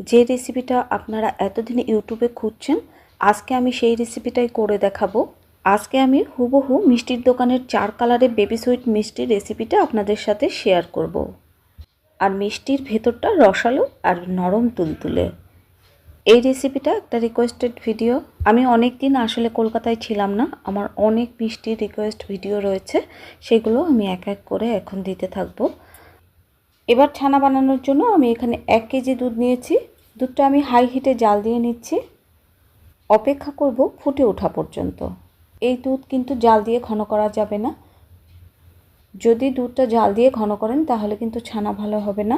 যে রেসিপিটা আপনারা এতদিন ইউটিউবে খুঁজছেন, আজকে আমি সেই রেসিপিটাই করে দেখাবো। আজকে আমি হুবহু মিষ্টির দোকানের 4 কালারের বেবি সুইট মিষ্টির রেসিপিটা আপনাদের সাথে শেয়ার করব। আর মিষ্টির ভেতরটা রসালো আর নরম তুলতুলে। এই রেসিপিটা একটা রিকোয়েস্টেড ভিডিও। আমি অনেক দিন আসলে কলকাতায় ছিলাম না, আমার অনেক মিষ্টির রিকোয়েস্ট ভিডিও রয়েছে, সেগুলো আমি এক এক করে এখন দিতে থাকবো। এবার ছানা বানানোর জন্য আমি এখানে 1 কেজি দুধ নিয়েছি। দুধটা আমি হাই হিটে জাল দিয়ে নিচ্ছি। অপেক্ষা করব ফুটে ওঠা পর্যন্ত। এই দুধ কিন্তু জাল দিয়ে ঘন করা যাবে না। যদি দুধটা জাল দিয়ে ঘন করেন তাহলে কিন্তু ছানা ভালো হবে না।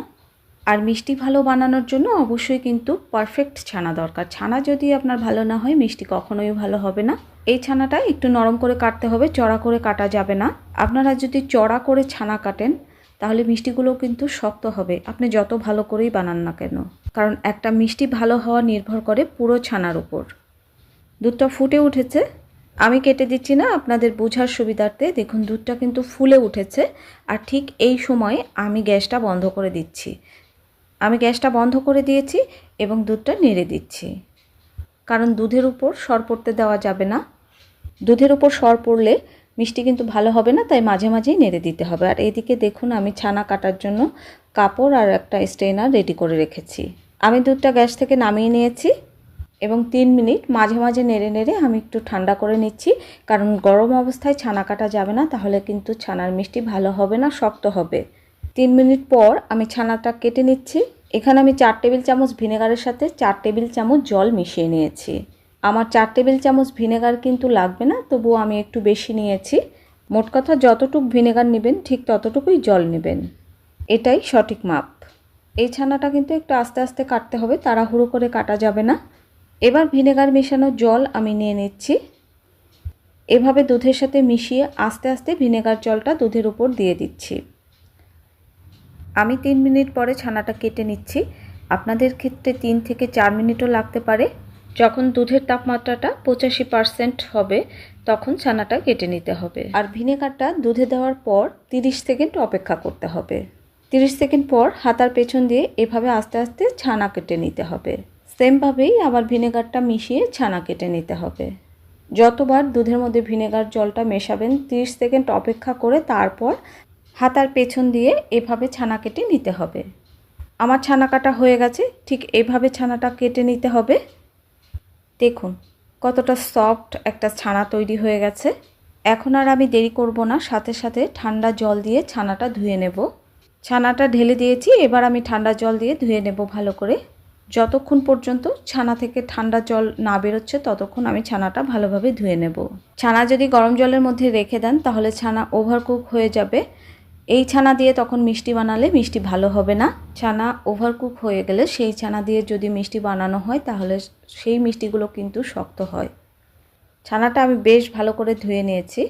আর মিষ্টি ভালো বানানোর জন্য অবশ্যই কিন্তু পারফেক্ট ছানা দরকার। ছানা যদি আপনার ভালো না হয় মিষ্টি কখনোই ভালো হবে না। এই ছানাটা একটু নরম করে কাটতে হবে, চড়া করে কাটা যাবে না। আপনারা যদি চড়া করে ছানা কাটেন তাহলে মিষ্টিগুলো কিন্তু শক্ত হবে, আপনি যত ভালো করেই বানান না কেন। কারণ একটা মিষ্টি ভালো হওয়া নির্ভর করে পুরো ছানার উপর। দুধটা ফুটে উঠেছে, আমি কেটে দিচ্ছি না আপনাদের বোঝার সুবিধার্থে। দেখুন দুধটা কিন্তু ফুলে উঠেছে। আর ঠিক এই সময়ে আমি গ্যাসটা বন্ধ করে দিচ্ছি। আমি গ্যাসটা বন্ধ করে দিয়েছি এবং দুধটা নেড়ে দিচ্ছি, কারণ দুধের উপর সর পড়তে দেওয়া যাবে না। দুধের উপর সর পড়লে মিষ্টি কিন্তু ভালো হবে না, তাই মাঝে মাঝেই নেড়ে দিতে হবে। আর এদিকে দেখুন আমি ছানা কাটার জন্য কাপড় আর একটা স্ট্রেনার রেডি করে রেখেছি। আমি দুধটা গ্যাস থেকে নামিয়ে নিয়েছি এবং 3 মিনিট মাঝে মাঝে নেড়ে নেড়ে আমি একটু ঠান্ডা করে নিচ্ছি, কারণ গরম অবস্থায় ছানা কাটা যাবে না, তাহলে কিন্তু ছানার মিষ্টি ভালো হবে না, শক্ত হবে। 3 মিনিট পর আমি ছানাটা কেটে নিচ্ছি। এখানে আমি 4 টেবিল চামচ ভিনেগারের সাথে 4 টেবিল চামচ জল মিশিয়ে নিয়েছি। আমার 4 টেবিল চামচ ভিনেগার কিন্তু লাগবে না, তবুও আমি একটু বেশি নিয়েছি। মোট কথা যতটুকু ভিনেগার নেবেন ঠিক ততটুকুই জল নেবেন, এটাই সঠিক মাপ। এই ছানাটা কিন্তু একটু আস্তে আস্তে কাটতে হবে, তাড়াহুড়ো করে কাটা যাবে না। এবার ভিনেগার মেশানো জল আমি নিয়ে নিচ্ছি। এভাবে দুধের সাথে মিশিয়ে আস্তে আস্তে ভিনেগার জলটা দুধের উপর দিয়ে দিচ্ছি। আমি 3 মিনিট পরে ছানাটা কেটে নিচ্ছি। আপনাদের ক্ষেত্রে 3 থেকে 4 মিনিটও লাগতে পারে। যখন দুধের তাপমাত্রাটা 85% হবে তখন ছানাটা কেটে নিতে হবে। আর ভিনেগারটা দুধে দেওয়ার পর 30 সেকেন্ড অপেক্ষা করতে হবে। 30 সেকেন্ড পর হাতার পেছন দিয়ে এভাবে আস্তে আস্তে ছানা কেটে নিতে হবে। সেমভাবেই আবার ভিনেগারটা মিশিয়ে ছানা কেটে নিতে হবে। যতবার দুধের মধ্যে ভিনেগার জলটা মেশাবেন 30 সেকেন্ড অপেক্ষা করে তারপর হাতার পেছন দিয়ে এভাবে ছানা কেটে নিতে হবে। আমার ছানা কাটা হয়ে গেছে, ঠিক এভাবে ছানাটা কেটে নিতে হবে। দেখুন কতটা সফট একটা ছানা তৈরি হয়ে গেছে। এখন আর আমি দেরি করব না, সাথে সাথে ঠান্ডা জল দিয়ে ছানাটা ধুয়ে নেব। ছানাটা ঢেলে দিয়েছি, এবার আমি ঠান্ডা জল দিয়ে ধুয়ে নেব ভালো করে। যতক্ষণ পর্যন্ত ছানা থেকে ঠান্ডা জল না বেরোচ্ছে ততক্ষণ আমি ছানাটা ভালোভাবে ধুয়ে নেব। ছানা যদি গরম জলের মধ্যে রেখে দেন তাহলে ছানা ওভারকুক হয়ে যাবে। এই ছানা দিয়ে তখন মিষ্টি বানালে মিষ্টি ভালো হবে না। ছানা ওভারকুক হয়ে গেলে সেই ছানা দিয়ে যদি মিষ্টি বানানো হয় তাহলে সেই মিষ্টিগুলো কিন্তু শক্ত হয়। ছানাটা আমি বেশ ভালো করে ধুয়ে নিয়েছি।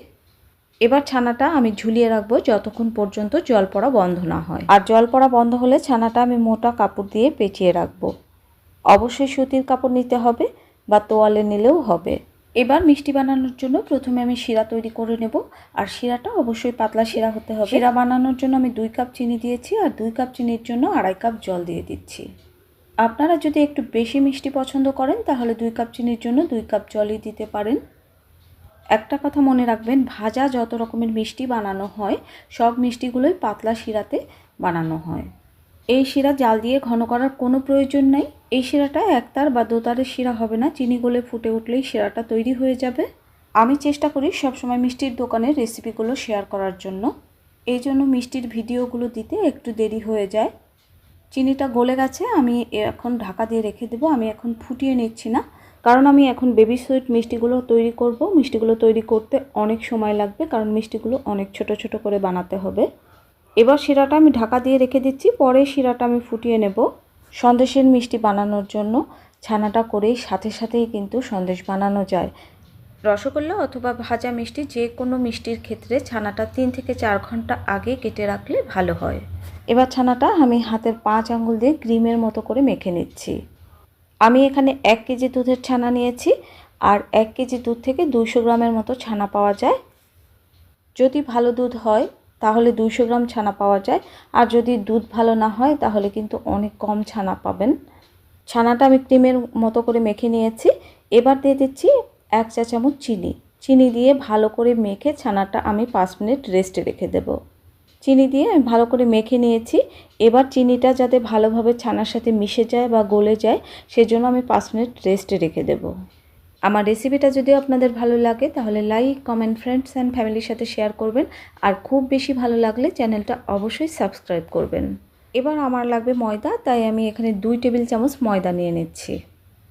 এবার ছানাটা আমি ঝুলিয়ে রাখবো যতক্ষণ পর্যন্ত জল পড়া বন্ধ না হয়। আর জল পড়া বন্ধ হলে ছানাটা আমি মোটা কাপড় দিয়ে পেঁচিয়ে রাখবো। অবশ্যই সুতির কাপড় নিতে হবে বা তোয়ালে নিলেও হবে। এবার মিষ্টি বানানোর জন্য প্রথমে আমি শিরা তৈরি করে নেব। আর শিরাটা অবশ্যই পাতলা শিরা হতে হবে। শিরা বানানোর জন্য আমি 2 কাপ চিনি দিয়েছি, আর 2 কাপ চিনির জন্য 2.5 কাপ জল দিয়ে দিচ্ছি। আপনারা যদি একটু বেশি মিষ্টি পছন্দ করেন তাহলে 2 কাপ চিনির জন্য 2 কাপ জলই দিতে পারেন। একটা কথা মনে রাখবেন, ভাজা যত রকমের মিষ্টি বানানো হয় সব মিষ্টিগুলোই পাতলা শিরাতে বানানো হয়। এই শিরা জাল দিয়ে ঘন করার কোনো প্রয়োজন নেই। এই শিরাটা একতার বা দোতারের শিরা হবে না, চিনি গলে ফুটে উঠলেই শিরাটা তৈরি হয়ে যাবে। আমি চেষ্টা করি সবসময় মিষ্টির দোকানের রেসিপিগুলো শেয়ার করার জন্য, এই জন্য মিষ্টির ভিডিওগুলো দিতে একটু দেরি হয়ে যায়। চিনিটা গলে গেছে, আমি এখন ঢাকা দিয়ে রেখে দেবো। আমি এখন ফুটিয়ে নিচ্ছি না, কারণ আমি এখন বেবি সুইট মিষ্টিগুলো তৈরি করব। মিষ্টিগুলো তৈরি করতে অনেক সময় লাগবে, কারণ মিষ্টিগুলো অনেক ছোট ছোট করে বানাতে হবে। এবার শিরাটা আমি ঢাকা দিয়ে রেখে দিচ্ছি, পরে শিরাটা আমি ফুটিয়ে নেব। সন্দেশের মিষ্টি বানানোর জন্য ছানাটা করেই সাথে সাথেই কিন্তু সন্দেশ বানানো যায়। রসগোল্লা অথবা ভাজা মিষ্টি যে কোনো মিষ্টির ক্ষেত্রে ছানাটা 3 থেকে 4 ঘন্টা আগে কেটে রাখলে ভালো হয়। এবার ছানাটা আমি হাতের 5 আঙ্গুল দিয়ে ক্রিমের মতো করে মেখে নিচ্ছি। আমি এখানে 1 কেজি দুধের ছানা নিয়েছি, আর 1 কেজি দুধ থেকে 200 গ্রামের মতো ছানা পাওয়া যায়। যদি ভালো দুধ হয় তাহলে 200 গ্রাম ছানা পাওয়া যায়, আর যদি দুধ ভালো না হয় তাহলে কিন্তু অনেক কম ছানা পাবেন। ছানাটা আমি ক্রিমের মতো করে মেখে নিয়েছি। এবার দিয়ে দিচ্ছি 1 চা চামচ চিনি। চিনি দিয়ে ভালো করে মেখে ছানাটা আমি 5 মিনিট রেস্টে রেখে দেব। চিনি দিয়ে আমি ভালো করে মেখে নিয়েছি। এবার চিনিটা যাতে ভালোভাবে ছানার সাথে মিশে যায় বা গলে যায় সেজন্য আমি 5 মিনিট রেস্টে রেখে দেব। আমার রেসিপিটা যদি আপনাদের ভালো লাগে তাহলে লাইক, কমেন্ট, ফ্রেন্ডস অ্যান্ড ফ্যামিলির সাথে শেয়ার করবেন। আর খুব বেশি ভালো লাগলে চ্যানেলটা অবশ্যই সাবস্ক্রাইব করবেন। এবার আমার লাগবে ময়দা, তাই আমি এখানে 2 টেবিল চামচ ময়দা নিয়ে নিচ্ছি।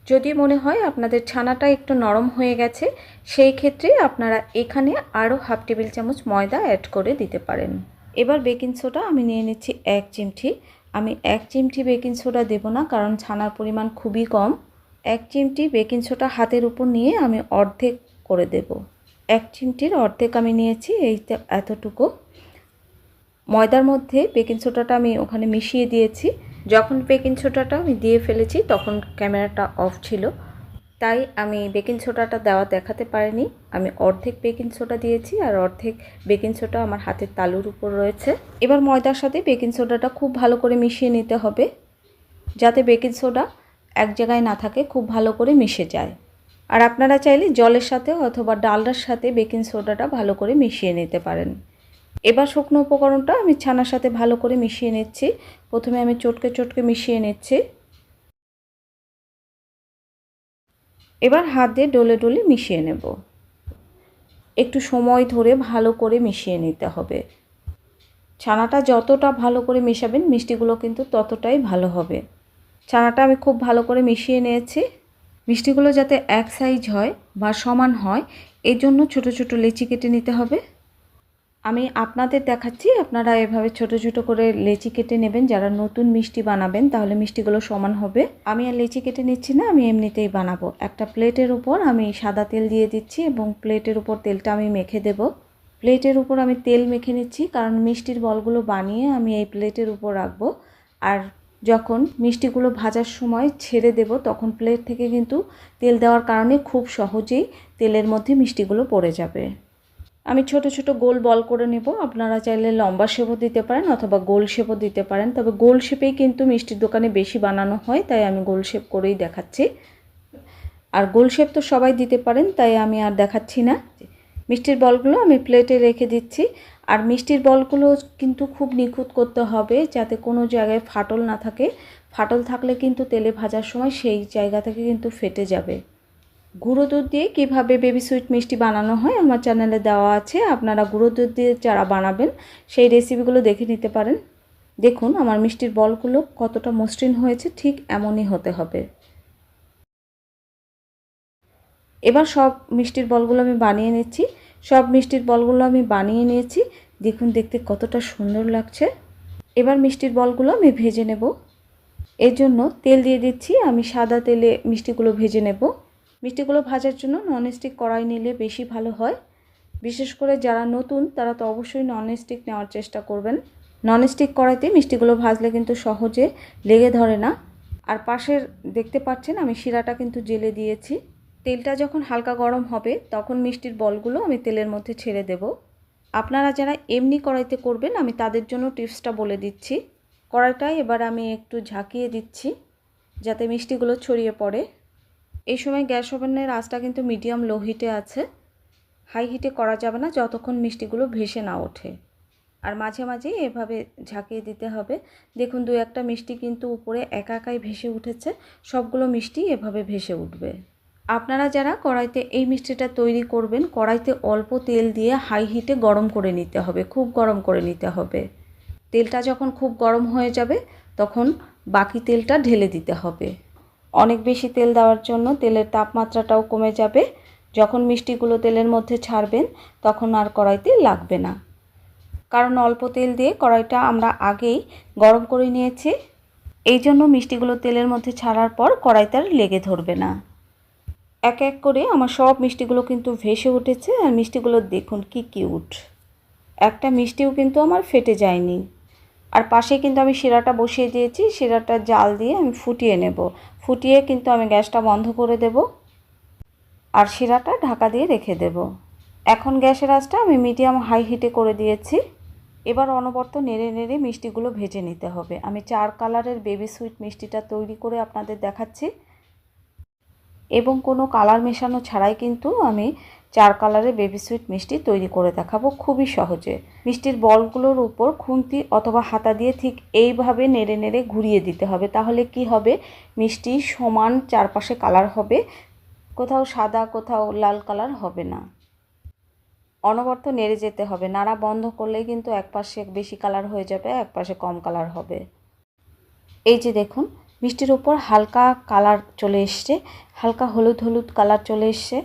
যদি মনে হয় আপনাদের ছানাটা একটু নরম হয়ে গেছে সেই ক্ষেত্রে আপনারা এখানে আরও হাফ টেবিল চামচ ময়দা অ্যাড করে দিতে পারেন। এবার বেকিং সোডা আমি নিয়ে নিচ্ছি 1 চিমটি। আমি 1 চিমটি বেকিং সোডা দেব না, কারণ ছানার পরিমাণ খুবই কম। 1 চিমটি বেকিং সোডা হাতের উপর নিয়ে আমি অর্ধেক করে দেব। 1 চিমটির অর্ধেক আমি নিয়েছি, এই এতটুকু। ময়দার মধ্যে বেকিং সোডাটা আমি ওখানে মিশিয়ে দিয়েছি। যখন বেকিং সোডাটা আমি দিয়ে ফেলেছি তখন ক্যামেরাটা অফ ছিল, তাই আমি বেকিং সোডাটা দেওয়া দেখাতে পারিনি। আমি অর্ধেক বেকিং সোডা দিয়েছি আর অর্ধেক বেকিং সোডা আমার হাতের তালুর উপর রয়েছে। এবার ময়দার সাথে বেকিং সোডাটা খুব ভালো করে মিশিয়ে নিতে হবে, যাতে বেকিং সোডা এক জায়গায় না থাকে, খুব ভালো করে মিশে যায়। আর আপনারা চাইলে জলের সাথে অথবা ডালডার সাথে বেকিং সোডাটা ভালো করে মিশিয়ে নিতে পারেন। এবার শুকনো উপকরণটা আমি ছানার সাথে ভালো করে মিশিয়ে নিচ্ছি। প্রথমে আমি চটকে চটকে মিশিয়ে নিচ্ছি। এবার হাত দিয়ে ডলে ডলে মিশিয়ে নেব। একটু সময় ধরে ভালো করে মিশিয়ে নিতে হবে। ছানাটা যতটা ভালো করে মেশাবেন মিষ্টিগুলো কিন্তু ততটাই ভালো হবে। ছানাটা আমি খুব ভালো করে মিশিয়ে নিয়েছি। মিষ্টিগুলো যাতে এক সাইজ হয় বা সমান হয় এই জন্য ছোট ছোট লেচি কেটে নিতে হবে। আমি আপনাদের দেখাচ্ছি, আপনারা এভাবে ছোট ছোট করে লেচি কেটে নেবেন। যারা নতুন মিষ্টি বানাবেন তাহলে মিষ্টিগুলো সমান হবে। আমি আর লেচি কেটে নিচ্ছি না, আমি এমনিতেই বানাবো। একটা প্লেটের উপর আমি সাদা তেল দিয়ে দিচ্ছি এবং প্লেটের উপর তেলটা আমি মেখে দেব। প্লেটের উপর আমি তেল মেখে নিচ্ছি, কারণ মিষ্টির বলগুলো বানিয়ে আমি এই প্লেটের উপর রাখবো। আর যখন মিষ্টিগুলো ভাজার সময় ছেড়ে দেব তখন প্লেট থেকে কিন্তু তেল দেওয়ার কারণে খুব সহজেই তেলের মধ্যে মিষ্টিগুলো পড়ে যাবে। আমি ছোট ছোট গোল বল করে নেব। আপনারা চাইলে লম্বা শেপও দিতে পারেন অথবা গোল শেপও দিতে পারেন, তবে গোল শেপেই কিন্তু মিষ্টির দোকানে বেশি বানানো হয়, তাই আমি গোল শেপ করেই দেখাচ্ছি। আর গোল শেপ তো সবাই দিতে পারেন, তাই আমি আর দেখাচ্ছি না। মিষ্টির বলগুলো আমি প্লেটে রেখে দিচ্ছি। আর মিষ্টির বলগুলো কিন্তু খুব নিখুঁত করতে হবে, যাতে কোনো জায়গায় ফাটল না থাকে। ফাটল থাকলে কিন্তু তেলে ভাজার সময় সেই জায়গা থেকে কিন্তু ফেটে যাবে। গুঁড়ো দুধ দিয়ে কীভাবে বেবি সুইট মিষ্টি বানানো হয় আমার চ্যানেলে দেওয়া আছে, আপনারা গুঁড়ো দুধ দিয়ে যারা বানাবেন সেই রেসিপিগুলো দেখে নিতে পারেন। দেখুন আমার মিষ্টির বলগুলো কতটা মসৃণ হয়েছে, ঠিক এমনই হতে হবে। এবার সব মিষ্টির বলগুলো আমি বানিয়ে নিচ্ছি। সব মিষ্টির বলগুলো আমি বানিয়ে নিয়েছি, দেখুন দেখতে কতটা সুন্দর লাগছে। এবার মিষ্টির বলগুলো আমি ভেজে নেব। এর জন্য তেল দিয়ে দিচ্ছি, আমি সাদা তেলে মিষ্টিগুলো ভেজে নেব। মিষ্টিগুলো ভাজার জন্য ননস্টিক কড়াই নিলে বেশি ভালো হয়। বিশেষ করে যারা নতুন তারা তো অবশ্যই ননস্টিক নেওয়ার চেষ্টা করবেন। ননস্টিক কড়াইতে মিষ্টিগুলো ভাজলে কিন্তু সহজে লেগে ধরে না। আর পাশের দেখতে পাচ্ছেন আমি শিরাটা কিন্তু জেলে দিয়েছি। তেলটা যখন হালকা গরম হবে তখন মিষ্টির বলগুলো আমি তেলের মধ্যে ছেড়ে দেব। আপনারা যারা এমনি কড়াইতে করবেন আমি তাদের জন্য টিপসটা বলে দিচ্ছি। কড়াইটায় এবার আমি একটু ঝাঁকিয়ে দিচ্ছি যাতে মিষ্টিগুলো ছড়িয়ে পড়ে। এই সময় গ্যাস ওভেনের আঁচটা কিন্তু মিডিয়াম লো হিটে আছে, হাই হিটে করা যাবে না যতক্ষণ মিষ্টিগুলো ভেসে না ওঠে। আর মাঝে মাঝে এভাবে ঝাঁকিয়ে দিতে হবে। দেখুন 2-1টা মিষ্টি কিন্তু উপরে একা একাই ভেসে উঠেছে, সবগুলো মিষ্টি এভাবে ভেসে উঠবে। আপনারা যারা কড়াইতে এই মিষ্টিটা তৈরি করবেন কড়াইতে অল্প তেল দিয়ে হাই হিটে গরম করে নিতে হবে, খুব গরম করে নিতে হবে। তেলটা যখন খুব গরম হয়ে যাবে তখন বাকি তেলটা ঢেলে দিতে হবে। অনেক বেশি তেল দেওয়ার জন্য তেলের তাপমাত্রাটাও কমে যাবে। যখন মিষ্টিগুলো তেলের মধ্যে ছাড়বেন তখন আর কড়াইতে লাগবে না, কারণ অল্প তেল দিয়ে কড়াইটা আমরা আগেই গরম করে নিয়েছি। এই জন্য মিষ্টিগুলো তেলের মধ্যে ছাড়ার পর কড়াইতে আর লেগে ধরবে না। এক এক করে আমার সব মিষ্টিগুলো কিন্তু ভেসে উঠেছে। আর মিষ্টিগুলো দেখুন কি কিউট, একটা মিষ্টিও কিন্তু আমার ফেটে যায়নি। আর পাশে কিন্তু আমি শিরাটা বসিয়ে দিয়েছি, শিরাটা জাল দিয়ে আমি ফুটিয়ে নেব। ফুটিয়ে কিন্তু আমি গ্যাসটা বন্ধ করে দেব আর শিরাটা ঢাকা দিয়ে রেখে দেব। এখন গ্যাসের আঁচটা আমি মিডিয়াম হাই হিটে করে দিয়েছি। এবার অনবরত নেড়ে নেড়ে মিষ্টিগুলো ভেজে নিতে হবে। আমি 4 কালারের বেবি সুইট মিষ্টিটা তৈরি করে আপনাদের দেখাচ্ছি এবং কোনো কালার মেশানো ছাড়াই কিন্তু আমি 4 কালারের বেবি সুইট মিষ্টি তৈরি করে দেখাবো খুবই সহজে। মিষ্টির বলগুলোর উপর খুন্তি অথবা হাতা দিয়ে ঠিক এইভাবে নেড়ে নেড়ে ঘুরিয়ে দিতে হবে, তাহলে কি হবে, মিষ্টি সমান চারপাশে কালার হবে, কোথাও সাদা কোথাও লাল কালার হবে না। অনবরত নেড়ে যেতে হবে, নাড়া বন্ধ করলেই কিন্তু একপাশে বেশি কালার হয়ে যাবে, একপাশে কম কালার হবে। এই যে দেখুন মিষ্টির উপর হালকা কালার চলে এসছে, হালকা হলুদ হলুদ কালার চলে এসছে।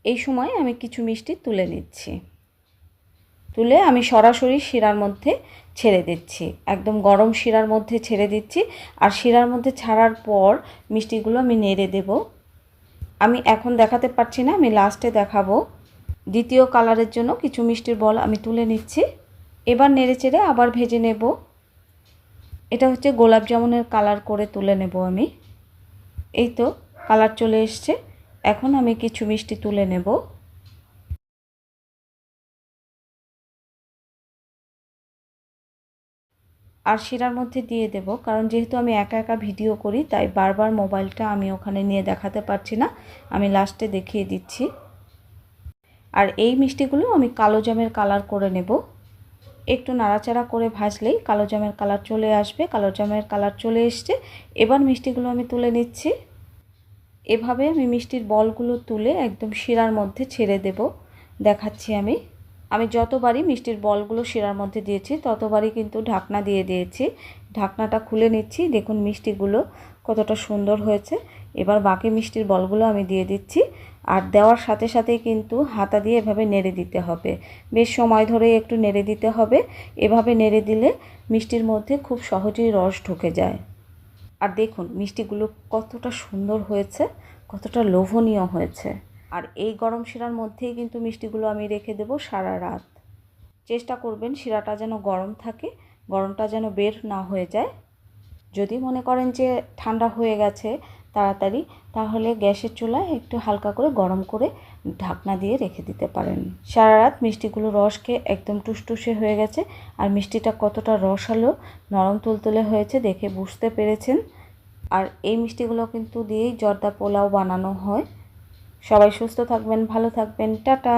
এই সময় আমি কিছু মিষ্টি তুলে নিচ্ছি, তুলে আমি সরাসরি শিরার মধ্যে ছেড়ে দিচ্ছি, একদম গরম শিরার মধ্যে ছেড়ে দিচ্ছি। আর শিরার মধ্যে ছাড়ার পর মিষ্টিগুলো আমি নেড়ে দেব। আমি এখন দেখাতে পারছি না, আমি লাস্টে দেখাবো। দ্বিতীয় কালারের জন্য কিছু মিষ্টির বল আমি তুলে নিচ্ছি, এবার নেড়ে চেড়ে আবার ভেজে নেব। এটা হচ্ছে গোলাপ জামুনের কালার করে তুলে নেব আমি। এই তো কালার চলে এসছে, এখন আমি কিছু মিষ্টি তুলে নেব। আর শিরার মধ্যে দিয়ে দেব, কারণ যেহেতু আমি একা একা ভিডিও করি তাই বারবার মোবাইলটা আমি ওখানে নিয়ে দেখাতে পারছি না, আমি লাস্টে দেখিয়ে দিচ্ছি। আর এই মিষ্টিগুলো আমি কালো জামের কালার করে নেব। একটু নাড়াচাড়া করে ভাজলেই কালো জামের কালার চলে আসবে। কালো জামের কালার চলে এসছে, এবার মিষ্টিগুলো আমি তুলে নিচ্ছি। এভাবে আমি মিষ্টির বলগুলো তুলে একদম শিরার মধ্যে ছেড়ে দেব, দেখাচ্ছি আমি যতবারই মিষ্টির বলগুলো শিরার মধ্যে দিয়েছি ততবারই কিন্তু ঢাকনা দিয়ে দিয়েছি। ঢাকনাটা খুলে নিচ্ছি, দেখুন মিষ্টিগুলো কতটা সুন্দর হয়েছে। এবার বাকি মিষ্টির বলগুলো আমি দিয়ে দিচ্ছি, আর দেওয়ার সাথে সাথেই কিন্তু হাতা দিয়ে এভাবে নেড়ে দিতে হবে, বেশ সময় ধরে একটু নেড়ে দিতে হবে। এভাবে নেড়ে দিলে মিষ্টির মধ্যে খুব সহজেই রস ঢুকে যায়। আর দেখুন মিষ্টিগুলো কতটা সুন্দর হয়েছে, কতটা লোভনীয় হয়েছে। আর এই গরম শিরার মধ্যেই কিন্তু মিষ্টিগুলো আমি রেখে দেব সারা রাত। চেষ্টা করবেন শিরাটা যেন গরম থাকে, গরমটা যেন বের না হয়ে যায়। যদি মনে করেন যে ঠান্ডা হয়ে গেছে তাড়াতাড়ি, তাহলে গ্যাসের চুলায় একটু হালকা করে গরম করে ঢাকনা দিয়ে রেখে দিতে পারেন। সারা রাত মিষ্টিগুলো রস খেয়ে একদম টুসটুসে হয়ে গেছে। আর মিষ্টিটা কতটা রসালো নরম তুলতুলে হয়েছে দেখে বুঝতে পেরেছেন। আর এই মিষ্টিগুলো কিন্তু দিয়েই জর্দা পোলাও বানানো হয়। সবাই সুস্থ থাকবেন, ভালো থাকবেন, টাটা।